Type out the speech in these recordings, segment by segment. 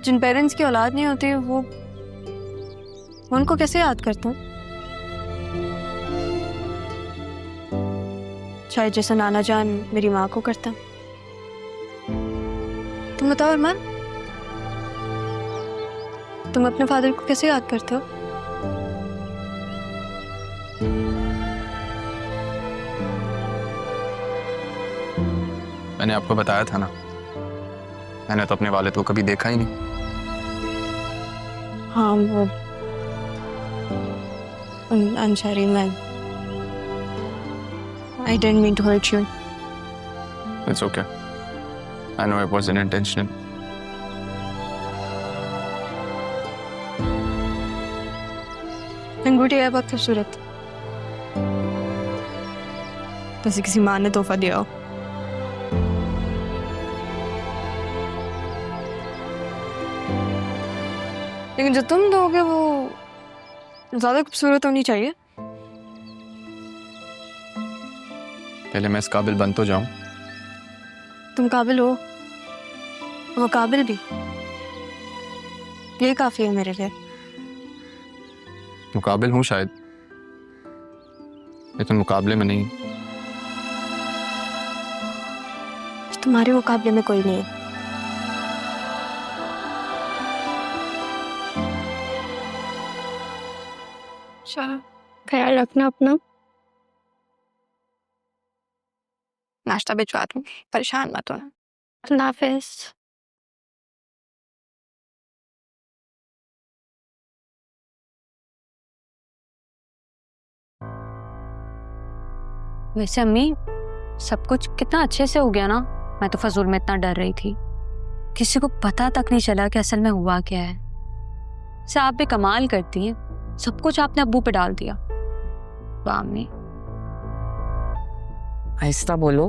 जिन parents की औलाद नहीं होती वो उनको कैसे याद करता हूँ? शायद जैसा नाना जान मेरी माँ को करता। तुम बताओ अरमान, तुम अपने फादर को कैसे याद करते हो? मैंने आपको बताया था ना, मैंने तो अपने वालिद को कभी देखा ही नहीं। हाँ वो अंशारी, मैं I didn't mean to hurt you. It's okay. I know it wasn't intentional. अंगूठी है बहुत खूबसूरत, वैसे किसी माँ ने तोहफा दिया हो। लेकिन जो तुम दोगे वो ज्यादा खूबसूरत होनी चाहिए। पहले मैं इस काबिल बन तो जाऊं। तुम काबिल हो, वो काबिल भी, ये काफी है मेरे लिए। मुकाबिल हूं शायद, लेकिन मुकाबले में नहीं। तुम्हारे मुकाबले में कोई नहीं है। चलो ख्याल रखना अपना। नाश्ता भिजवा दूंगी, परेशान मत होना। अल्लाह हाफिज। वैसे अम्मी, सब कुछ कितना अच्छे से हो गया ना। मैं तो फजूल में इतना डर रही थी, किसी को पता तक नहीं चला कि असल में हुआ क्या है। से आप भी कमाल करती हैं, सब कुछ आपने अब्बू पे डाल दिया। वाह अम्मी। आहिस्ता बोलो,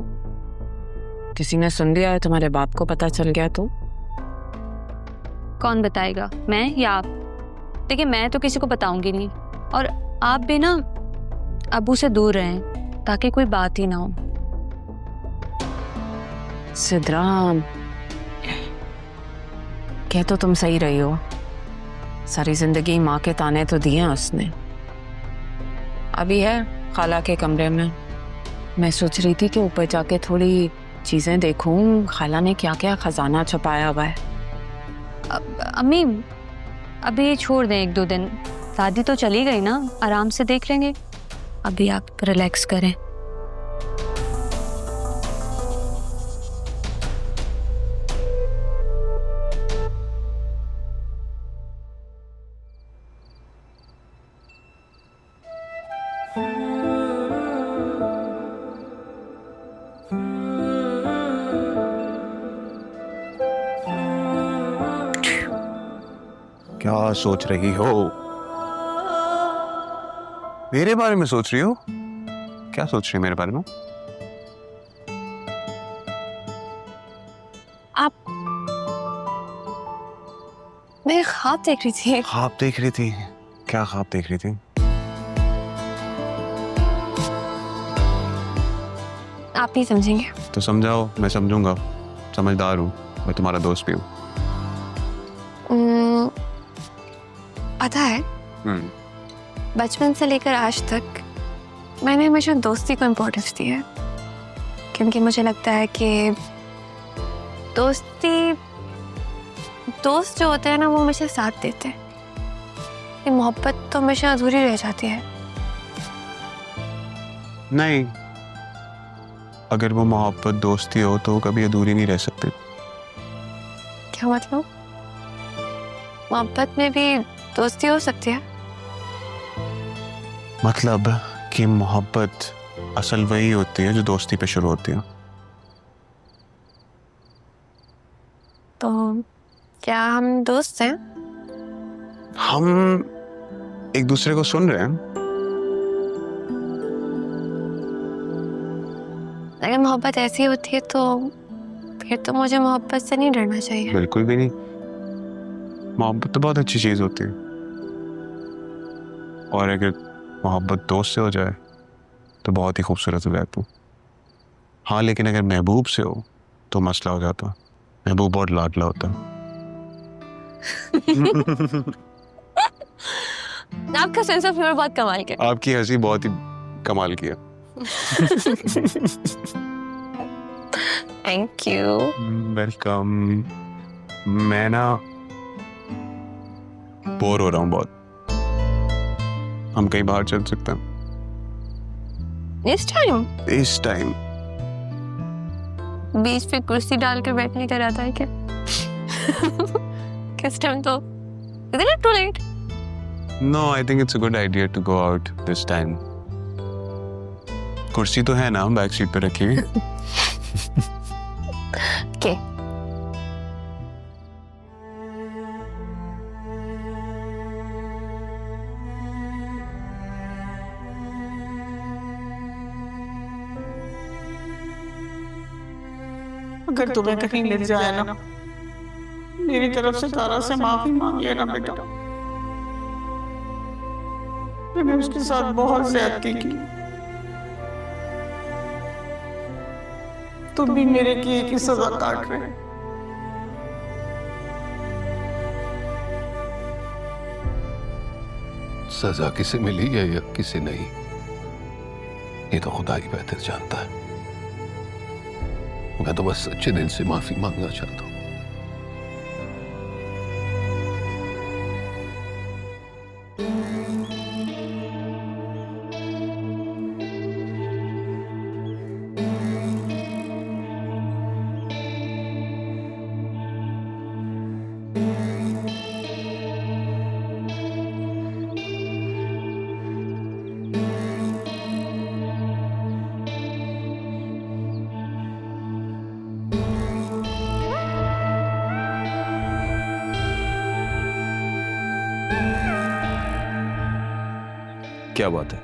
किसी ने सुन लिया है, तुम्हारे बाप को पता चल गया तो? कौन बताएगा, मैं या आप? देखिए मैं तो किसी को बताऊंगी नहीं, और आप भी ना अब्बू से दूर रहें ताकि कोई बात ही ना हो। सिद्राम, कह तो तुम सही रही हो, सारी जिंदगी माँ के ताने तो दिए हैं उसने। अभी है खाला के कमरे में, मैं सोच रही थी कि ऊपर जाके थोड़ी चीजें देखूं, खाला ने क्या क्या खजाना छुपाया हुआ है। अम्मी अभी छोड़ दें, 1-2 दिन, दादी तो चली गई ना, आराम से देख लेंगे। अभी आप रिलैक्स करें। क्या सोच रही हो? मेरे बारे में सोच रही हो? क्या सोच रही हो मेरे बारे में? आप मैं ख्वाब देख रही थी। ख्वाब देख रही थी? क्या ख्वाब देख रही थी? आप नहीं समझेंगे। तो समझाओ, मैं समझूंगा। समझदार हूँ मैं, तुम्हारा दोस्त भी हूँ। पता है, बचपन से लेकर आज तक मैंने हमेशा दोस्ती को इम्पोर्टेंस दी है, क्योंकि मुझे लगता है कि दोस्त जो होते हैं ना, वो हमेशा साथ देते हैं। ये मोहब्बत तो हमेशा अधूरी रह जाती है। नहीं, अगर वो मोहब्बत दोस्ती हो तो कभी अधूरी नहीं रह सकती। क्या मतलब? मोहब्बत में भी दोस्ती हो सकती है? मतलब कि मोहब्बत असल वही होती है जो दोस्ती पे शुरू होती है। तो क्या हम दोस्त हैं? हम एक दूसरे को सुन रहे हैं। अगर मोहब्बत ऐसी होती है तो फिर तो मुझे मोहब्बत से नहीं डरना चाहिए। बिल्कुल भी नहीं, मोहब्बत तो बहुत अच्छी चीज होती है, और अगर मोहब्बत दोस्त से हो जाए तो बहुत ही खूबसूरत हो जाती है। हाँ, लेकिन अगर महबूब से हो तो मसला हो जाता है। महबूब बहुत लाडला होता है। आपका सेंस ऑफ ह्यूमर बहुत कमाल का है। आपकी हंसी बहुत ही कमाल की है। Thank you. वेलकम। मैं ना बोर हो रहा हूँ बहुत, हम कहीं बाहर चल सकते हैं इस टाइम? इस टाइम? बीच पे कुर्सी डाल के बैठने का रहता है क्या? किस टाइम तो is it too late? No, I think it's a good idea to go out this time. कुर्सी तो है ना बैक सीट पे रखी हुई। ओके। अगर तुम्हें कहीं ले जाए ना, मेरी तरफ से तारा से माफी मांग लेना बेटा। मैंने उसके साथ बहुत ज्यादती की, तुम भी मेरे की एक ही सजा काट रहे। सजा किसे मिली है या किसे नहीं, ये तो खुदा ही बेहतर जानता है। मैं तो बस सच्चे दिल से माफी मांगना चाहता हूँ। क्या बात है,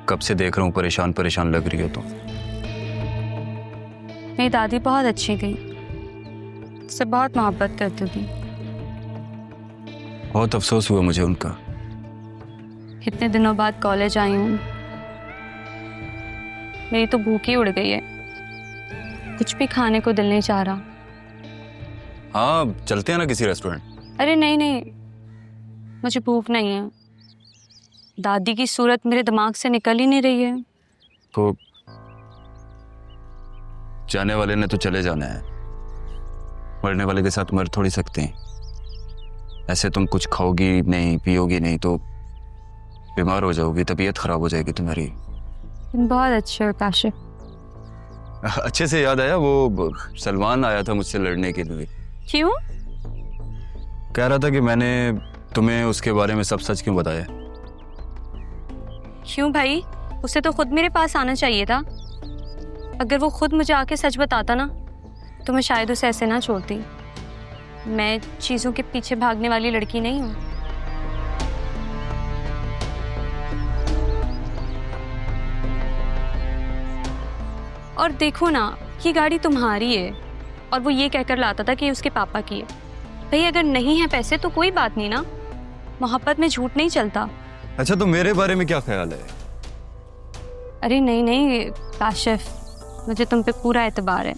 कब से देख रहा हूँ परेशान परेशान लग रही हो तुम। मेरी दादी बहुत अच्छी थी, उससे बहुत मोहब्बत करती थी। बहुत अफसोस हुआ मुझे उनका। इतने दिनों बाद कॉलेज आई हूँ, मेरी तो भूख ही उड़ गई है, कुछ भी खाने को दिल नहीं चाह रहा। हाँ चलते हैं ना किसी रेस्टोरेंट। अरे नहीं नहीं, मुझे भूख नहीं है। दादी की सूरत मेरे दिमाग से निकल ही नहीं रही है। तो जाने वाले ने तो चले जाना है, मरने वाले के साथ मर थोड़ी सकते हैं। ऐसे तुम कुछ खाओगी नहीं, पियोगी नहीं तो बीमार हो जाओगी, तबीयत खराब हो जाएगी तुम्हारी। तुम बहुत अच्छे हो काशिफ। अच्छे से याद आया, वो सलमान आया था मुझसे लड़ने के लिए। क्यों? कह रहा था कि मैंने तुम्हें उसके बारे में सब सच क्यों बताया। क्यों भाई, उसे तो खुद मेरे पास आना चाहिए था। अगर वो खुद मुझे आके सच बताता ना तो मैं शायद उसे ऐसे ना छोड़ती। मैं चीजों के पीछे भागने वाली लड़की नहीं हूँ। और देखो ना, ये गाड़ी तुम्हारी है और वो ये कहकर लाता था कि उसके पापा की है। भाई अगर नहीं है पैसे तो कोई बात नहीं ना, मोहब्बत में झूठ नहीं चलता। अच्छा तो मेरे बारे में क्या ख्याल है? अरे नहीं नहीं काशिफ, मुझे तुम पे पूरा एतबार है।